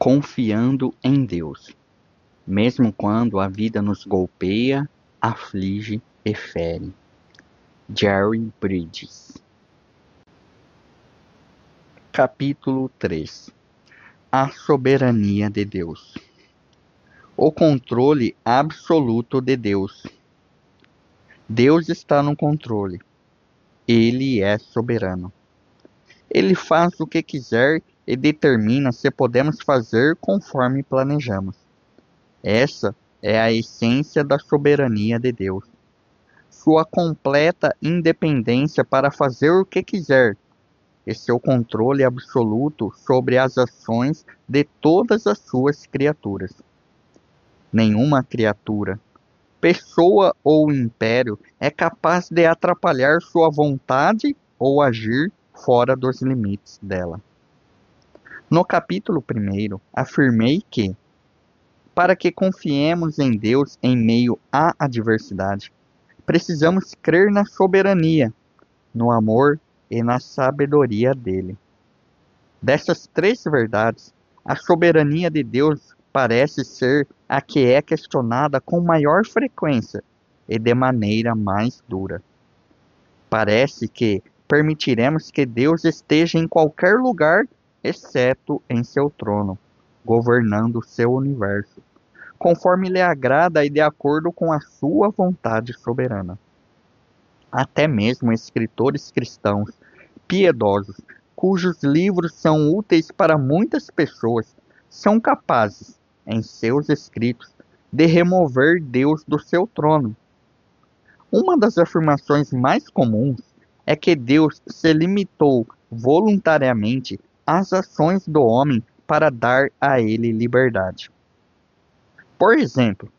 Confiando em Deus, mesmo quando a vida nos golpeia, aflige e fere. Jerry Bridges. Capítulo 3. A soberania de Deus. O controle absoluto de Deus. Deus está no controle. Ele é soberano. Ele faz o que quiser e determina se podemos fazer conforme planejamos. Essa é a essência da soberania de Deus. Sua completa independência para fazer o que quiser e seu controle absoluto sobre as ações de todas as suas criaturas. Nenhuma criatura, pessoa ou império é capaz de atrapalhar sua vontade ou agir fora dos limites dela. No capítulo 1, afirmei que, para que confiemos em Deus em meio à adversidade, precisamos crer na soberania, no amor e na sabedoria dele. Dessas três verdades, a soberania de Deus parece ser a que é questionada com maior frequência e de maneira mais dura. Parece que permitiremos que Deus esteja em qualquer lugar, exceto em seu trono, governando seu universo, conforme lhe agrada e de acordo com a sua vontade soberana. Até mesmo escritores cristãos piedosos, cujos livros são úteis para muitas pessoas, são capazes, em seus escritos, de remover Deus do seu trono. Uma das afirmações mais comuns é que Deus se limitou voluntariamente às ações do homem para dar a ele liberdade. Por exemplo,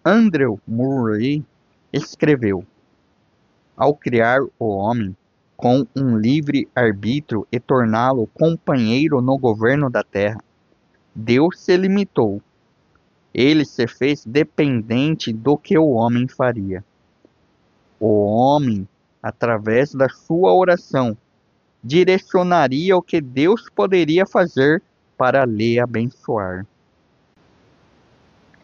Andrew Murray escreveu: ao criar o homem com um livre arbítrio e torná-lo companheiro no governo da terra, Deus se limitou. Ele se fez dependente do que o homem faria. O homem, através da sua oração, direcionaria o que Deus poderia fazer para lhe abençoar.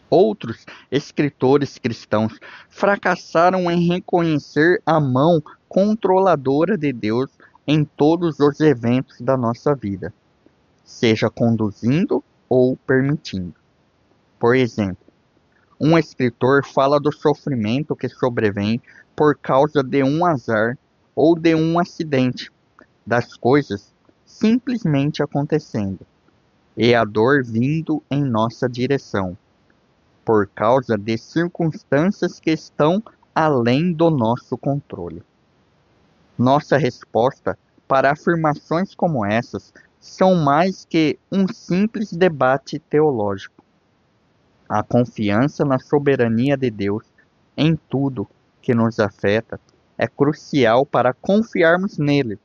Outros escritores cristãos fracassaram em reconhecer a mão controladora de Deus em todos os eventos da nossa vida, seja conduzindo ou permitindo. Por exemplo, um escritor fala do sofrimento que sobrevém por causa de um azar ou de um acidente, das coisas simplesmente acontecendo, e a dor vindo em nossa direção, por causa de circunstâncias que estão além do nosso controle. Nossa resposta para afirmações como essas são mais que um simples debate teológico. A confiança na soberania de Deus em tudo que nos afeta é crucial para confiarmos nele.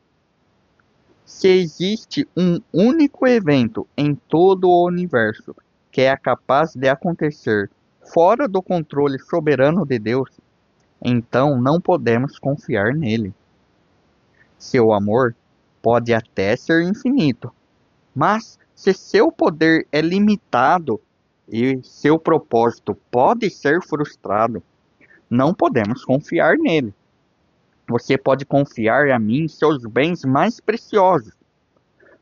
Se existe um único evento em todo o universo que é capaz de acontecer fora do controle soberano de Deus, então não podemos confiar nele. Seu amor pode até ser infinito, mas se seu poder é limitado e seu propósito pode ser frustrado, não podemos confiar nele. Você pode confiar a mim seus bens mais preciosos.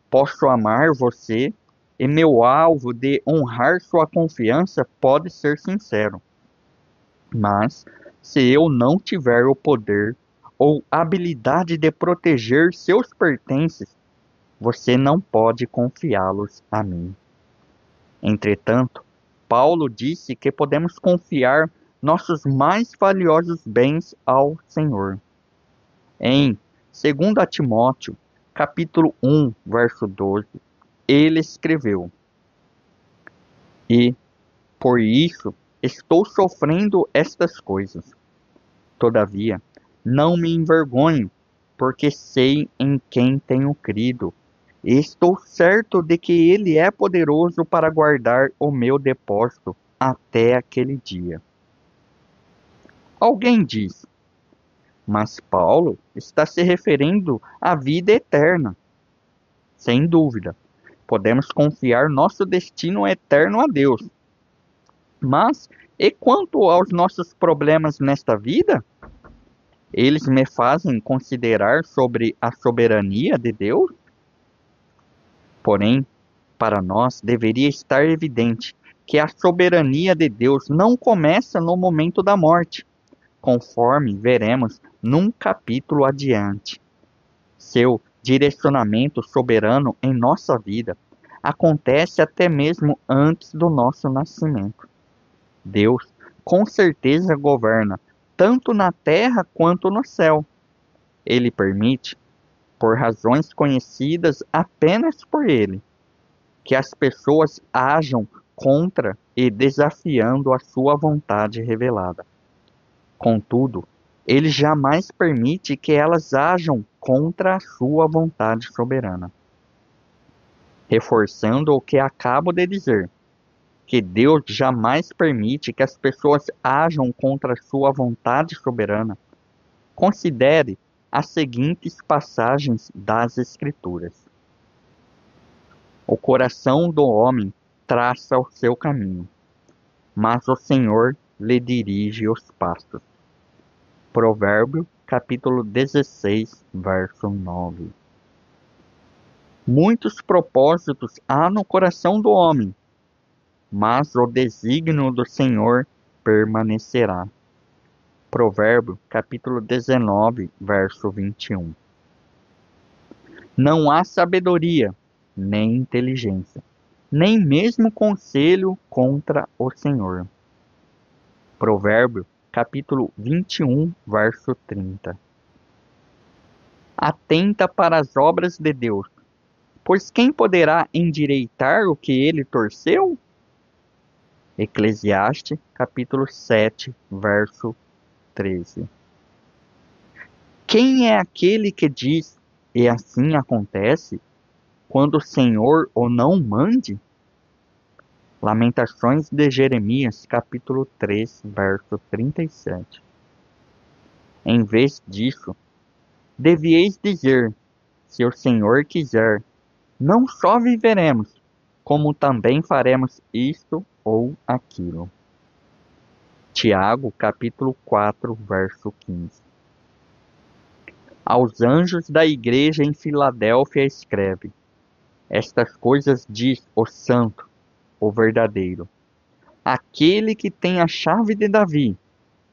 Posso amar você e meu alvo de honrar sua confiança pode ser sincero. Mas, se eu não tiver o poder ou habilidade de proteger seus pertences, você não pode confiá-los a mim. Entretanto, Paulo disse que podemos confiar nossos mais valiosos bens ao Senhor. Em 2 Timóteo, capítulo 1, verso 12, ele escreveu: E, por isso, estou sofrendo estas coisas. Todavia, não me envergonho, porque sei em quem tenho crido, e estou certo de que Ele é poderoso para guardar o meu depósito até aquele dia. Alguém diz: mas Paulo está se referindo à vida eterna. Sem dúvida, Podemos confiar nosso destino eterno a Deus. Mas, e quanto aos nossos problemas nesta vida? Eles me fazem considerar sobre a soberania de Deus? Porém, para nós deveria estar evidente que a soberania de Deus não começa no momento da morte, conforme veremos num capítulo adiante. Seu direcionamento soberano em nossa vida acontece até mesmo antes do nosso nascimento. Deus, com certeza, governa tanto na terra quanto no céu. Ele permite, por razões conhecidas apenas por Ele, que as pessoas ajam contra e desafiando a sua vontade revelada. Contudo, Ele jamais permite que elas ajam contra a sua vontade soberana. Reforçando o que acabo de dizer, que Deus jamais permite que as pessoas ajam contra a sua vontade soberana, considere as seguintes passagens das Escrituras. O coração do homem traça o seu caminho, mas o Senhor lhe dirige os passos. Provérbio, capítulo 16, verso 9. Muitos propósitos há no coração do homem, mas o desígnio do Senhor permanecerá. Provérbio, capítulo 19, verso 21. Não há sabedoria, nem inteligência, nem mesmo conselho contra o Senhor. Provérbio, capítulo 21, verso 30. Atenta para as obras de Deus, pois quem poderá endireitar o que ele torceu? Eclesiastes, capítulo 7, verso 13. Quem é aquele que diz, e assim acontece, quando o Senhor o não mande? Lamentações de Jeremias, capítulo 3, verso 37. Em vez disso, devieis dizer, se o Senhor quiser, não só viveremos, como também faremos isto ou aquilo. Tiago, capítulo 4, verso 15. Aos anjos da igreja em Filadélfia escreve: estas coisas diz o santo, o verdadeiro, aquele que tem a chave de Davi,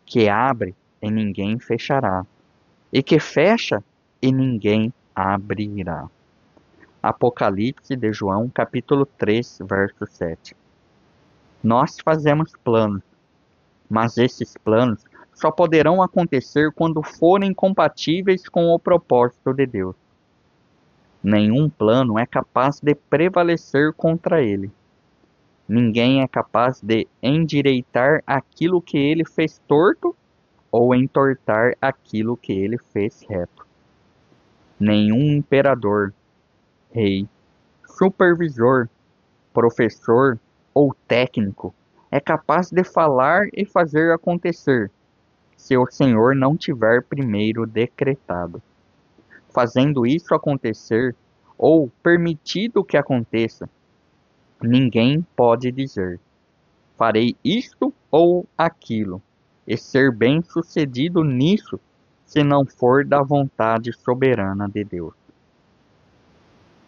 que abre e ninguém fechará, e que fecha e ninguém abrirá. Apocalipse de João, capítulo 3, verso 7. Nós fazemos planos, mas esses planos só poderão acontecer quando forem compatíveis com o propósito de Deus. Nenhum plano é capaz de prevalecer contra ele. Ninguém é capaz de endireitar aquilo que ele fez torto ou entortar aquilo que ele fez reto. Nenhum imperador, rei, supervisor, professor ou técnico é capaz de falar e fazer acontecer, se o Senhor não tiver primeiro decretado. Fazendo isso acontecer, ou permitido que aconteça, ninguém pode dizer, farei isto ou aquilo, e ser bem-sucedido nisso, se não for da vontade soberana de Deus.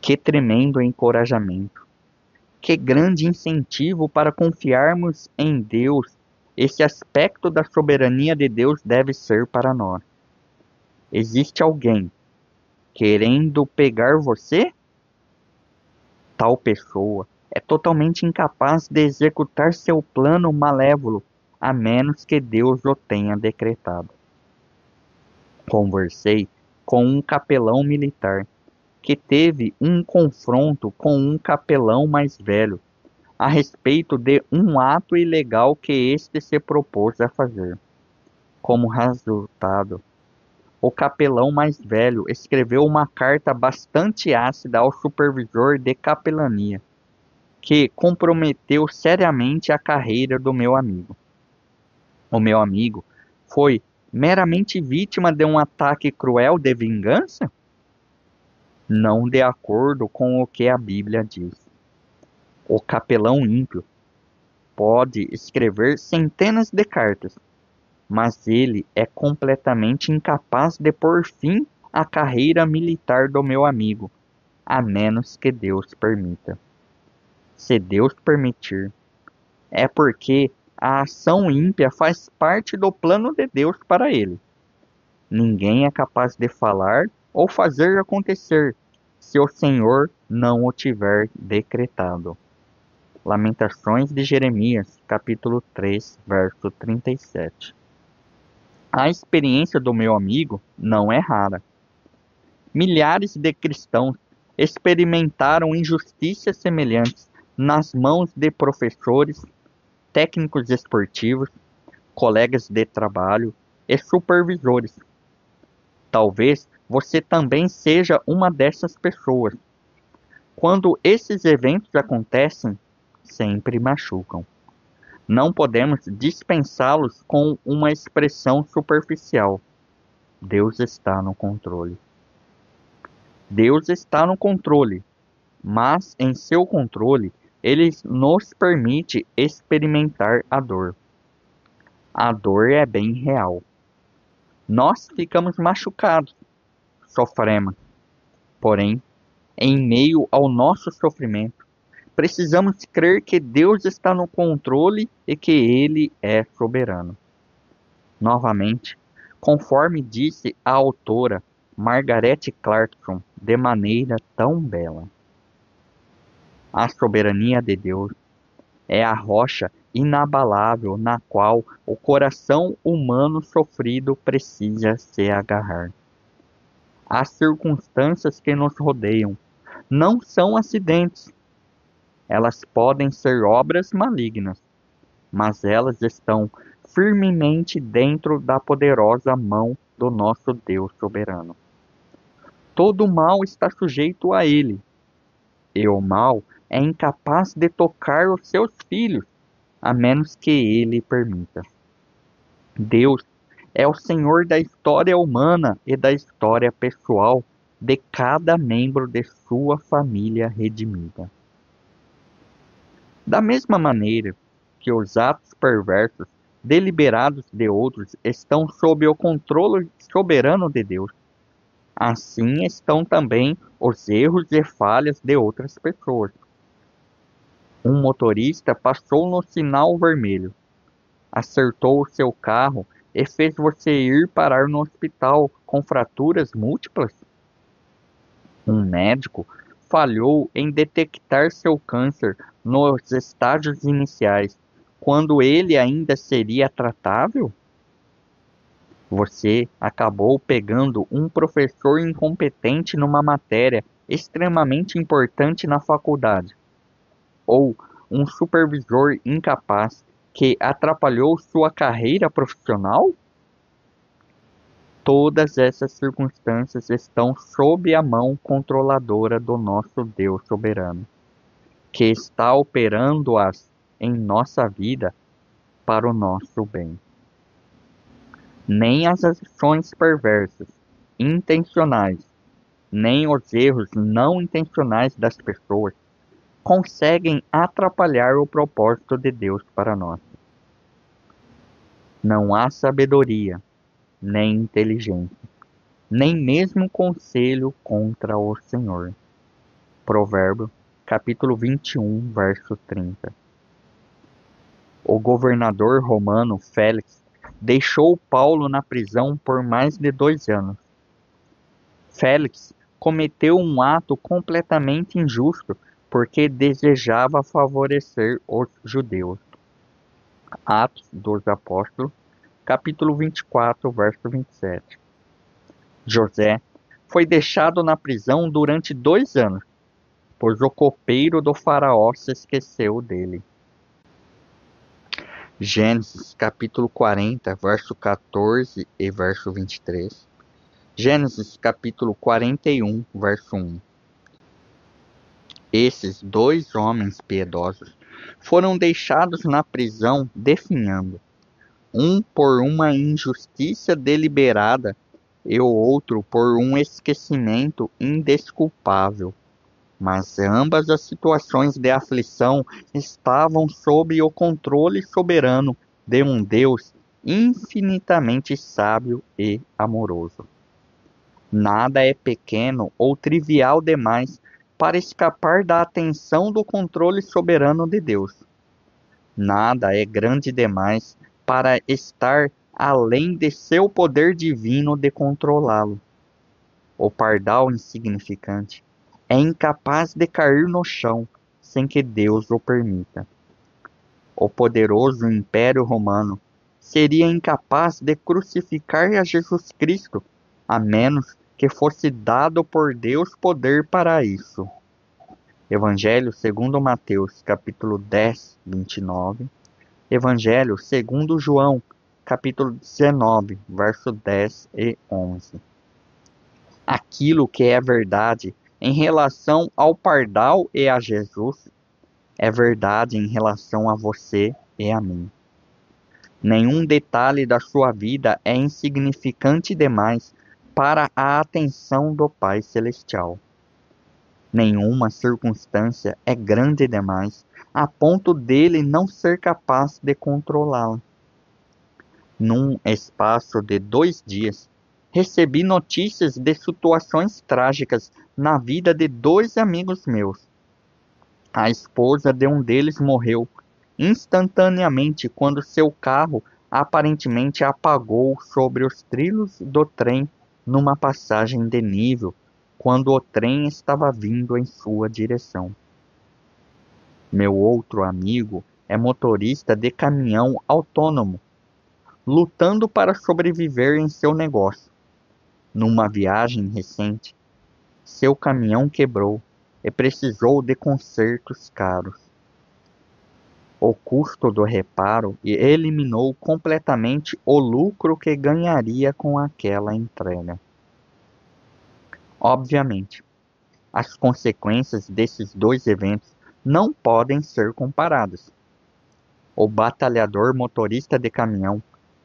Que tremendo encorajamento! Que grande incentivo para confiarmos em Deus! Esse aspecto da soberania de Deus deve ser para nós. Existe alguém querendo pegar você? Tal pessoa é totalmente incapaz de executar seu plano malévolo, a menos que Deus o tenha decretado. Conversei com um capelão militar que teve um confronto com um capelão mais velho a respeito de um ato ilegal que este se propôs a fazer. Como resultado, o capelão mais velho escreveu uma carta bastante ácida ao supervisor de capelania, que comprometeu seriamente a carreira do meu amigo. O meu amigo foi meramente vítima de um ataque cruel de vingança? não de acordo com o que a Bíblia diz. O capelão ímpio pode escrever centenas de cartas, mas ele é completamente incapaz de pôr fim à carreira militar do meu amigo, a menos que Deus permita. Se Deus permitir, é porque a ação ímpia faz parte do plano de Deus para ele. Ninguém é capaz de falar ou fazer acontecer se o Senhor não o tiver decretado. Lamentações de Jeremias, capítulo 3, verso 37. A experiência do meu amigo não é rara. Milhares de cristãos experimentaram injustiças semelhantes nas mãos de professores, técnicos esportivos, colegas de trabalho e supervisores. Talvez você também seja uma dessas pessoas. Quando esses eventos acontecem, sempre machucam. Não podemos dispensá-los com uma expressão superficial. Deus está no controle. Deus está no controle, mas em seu controle, ele nos permite experimentar a dor. A dor é bem real. Nós ficamos machucados, sofremos. Porém, em meio ao nosso sofrimento, precisamos crer que Deus está no controle e que Ele é soberano. Novamente, conforme disse a autora Margaret Clarkson de maneira tão bela, a soberania de Deus é a rocha inabalável na qual o coração humano sofrido precisa se agarrar. As circunstâncias que nos rodeiam não são acidentes. Elas podem ser obras malignas, mas elas estão firmemente dentro da poderosa mão do nosso Deus soberano. Todo mal está sujeito a ele, e o mal é incapaz de tocar os seus filhos, a menos que ele permita. Deus é o Senhor da história humana e da história pessoal de cada membro de sua família redimida. Da mesma maneira que os atos perversos deliberados de outros estão sob o controle soberano de Deus, assim estão também os erros e falhas de outras pessoas. Um motorista passou no sinal vermelho, acertou o seu carro e fez você ir parar no hospital com fraturas múltiplas? Um médico falhou em detectar seu câncer nos estágios iniciais, quando ele ainda seria tratável? Você acabou pegando um professor incompetente numa matéria extremamente importante na faculdade, ou um supervisor incapaz que atrapalhou sua carreira profissional? Todas essas circunstâncias estão sob a mão controladora do nosso Deus soberano, que está operando-as em nossa vida para o nosso bem. Nem as ações perversas, intencionais, nem os erros não intencionais das pessoas conseguem atrapalhar o propósito de Deus para nós. Não há sabedoria, nem inteligência, nem mesmo conselho contra o Senhor. Provérbio, capítulo 21, verso 30. O governador romano Félix deixou Paulo na prisão por mais de 2 anos. Félix cometeu um ato completamente injusto porque desejava favorecer os judeus. Atos dos Apóstolos, capítulo 24, verso 27. José foi deixado na prisão durante 2 anos, pois o copeiro do faraó se esqueceu dele. Gênesis capítulo 40, verso 14 e verso 23. Gênesis capítulo 41, verso 1. Esses 2 homens piedosos foram deixados na prisão definhando, um por uma injustiça deliberada e o outro por um esquecimento indesculpável. Mas ambas as situações de aflição estavam sob o controle soberano de um Deus infinitamente sábio e amoroso. Nada é pequeno ou trivial demais para escapar da atenção do controle soberano de Deus. Nada é grande demais para estar além de seu poder divino de controlá-lo. O pardal insignificante é incapaz de cair no chão sem que Deus o permita. O poderoso Império Romano seria incapaz de crucificar a Jesus Cristo, a menos que fosse dado por Deus poder para isso. Evangelho segundo Mateus, capítulo 10, 29. Evangelho segundo João, capítulo 19, verso 10 e 11. Aquilo que é verdade em relação ao pardal e a Jesus é verdade em relação a você e a mim. Nenhum detalhe da sua vida é insignificante demais para a atenção do Pai Celestial. Nenhuma circunstância é grande demais a ponto dele não ser capaz de controlá-la. Num espaço de 2 dias, recebi notícias de situações trágicas na vida de 2 amigos meus. A esposa de um deles morreu instantaneamente quando seu carro aparentemente apagou sobre os trilhos do trem numa passagem de nível, quando o trem estava vindo em sua direção. Meu outro amigo é motorista de caminhão autônomo, lutando para sobreviver em seu negócio. Numa viagem recente, seu caminhão quebrou e precisou de consertos caros. O custo do reparo eliminou completamente o lucro que ganharia com aquela entrega. Obviamente, as consequências desses 2 eventos não podem ser comparadas. O batalhador motorista de caminhão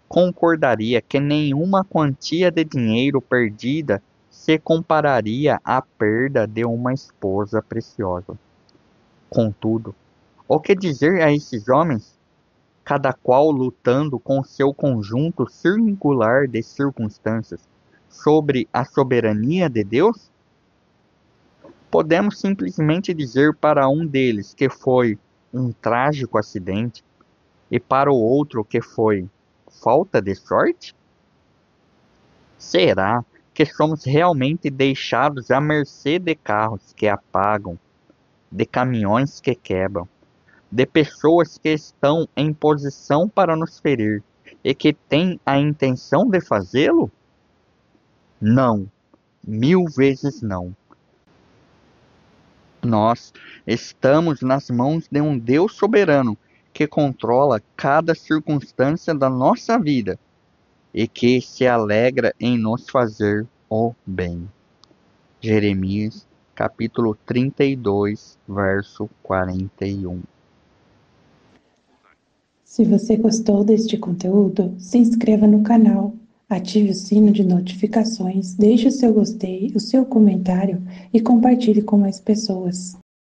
concordaria que nenhuma quantia de dinheiro perdida se compararia à perda de uma esposa preciosa. Contudo, o que dizer a esses homens, cada qual lutando com seu conjunto singular de circunstâncias, sobre a soberania de Deus? Podemos simplesmente dizer para um deles que foi um trágico acidente e para o outro que foi falta de sorte? Será que somos realmente deixados à mercê de carros que apagam, de caminhões que quebram, de pessoas que estão em posição para nos ferir e que têm a intenção de fazê-lo? Não, 1000 vezes não. Nós estamos nas mãos de um Deus soberano que controla cada circunstância da nossa vida e que se alegra em nos fazer o bem. Jeremias, capítulo 32, verso 41. Se você gostou deste conteúdo, se inscreva no canal, ative o sino de notificações, deixe o seu gostei, o seu comentário e compartilhe com mais pessoas.